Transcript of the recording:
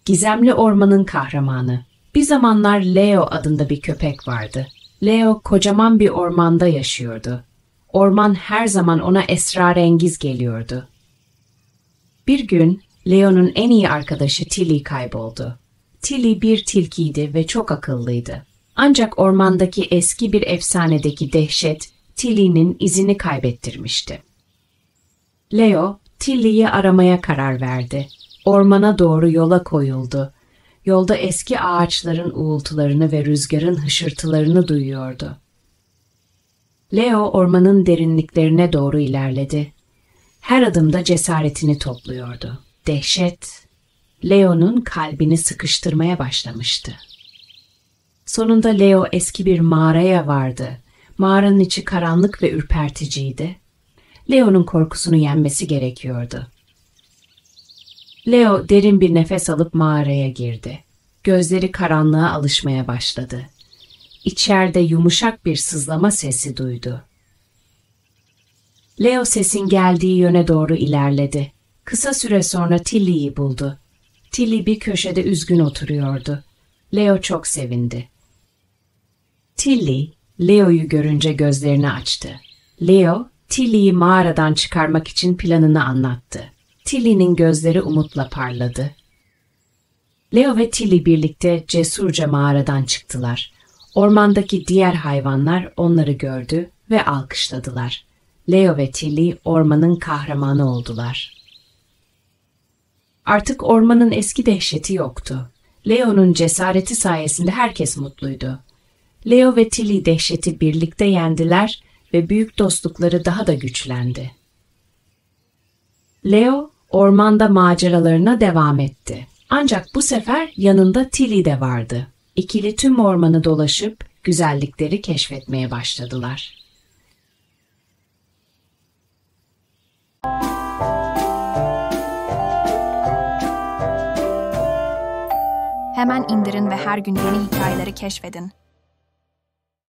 Gizemli Ormanın Kahramanı. Bir zamanlar Leo adında bir köpek vardı. Leo kocaman bir ormanda yaşıyordu. Orman her zaman ona esrarengiz geliyordu. Bir gün Leo'nun en iyi arkadaşı Tilly kayboldu. Tilly bir tilkiydi ve çok akıllıydı. Ancak ormandaki eski bir efsanedeki dehşet Tilly'nin izini kaybettirmişti. Leo, Tilly'yi aramaya karar verdi. Ormana doğru yola koyuldu. Yolda eski ağaçların uğultularını ve rüzgarın hışırtılarını duyuyordu. Leo ormanın derinliklerine doğru ilerledi. Her adımda cesaretini topluyordu. Dehşet, Leo'nun kalbini sıkıştırmaya başlamıştı. Sonunda Leo eski bir mağaraya vardı. Mağaranın içi karanlık ve ürperticiydi. Leo'nun korkusunu yenmesi gerekiyordu. Leo derin bir nefes alıp mağaraya girdi. Gözleri karanlığa alışmaya başladı. İçeride yumuşak bir sızlama sesi duydu. Leo sesin geldiği yöne doğru ilerledi. Kısa süre sonra Tilly'yi buldu. Tilly bir köşede üzgün oturuyordu. Leo çok sevindi. Tilly, Leo'yu görünce gözlerini açtı. Leo, Tilly'yi mağaradan çıkarmak için planını anlattı. Tilly'nin gözleri umutla parladı. Leo ve Tilly birlikte cesurca mağaradan çıktılar. Ormandaki diğer hayvanlar onları gördü ve alkışladılar. Leo ve Tilly ormanın kahramanı oldular. Artık ormanın eski dehşeti yoktu. Leo'nun cesareti sayesinde herkes mutluydu. Leo ve Tilly dehşeti birlikte yendiler ve büyük dostlukları daha da güçlendi. Leo, ormanda maceralarına devam etti. Ancak bu sefer yanında Tilly de vardı. İkili tüm ormanı dolaşıp güzellikleri keşfetmeye başladılar. Hemen indirin ve her gün yeni hikayeleri keşfedin.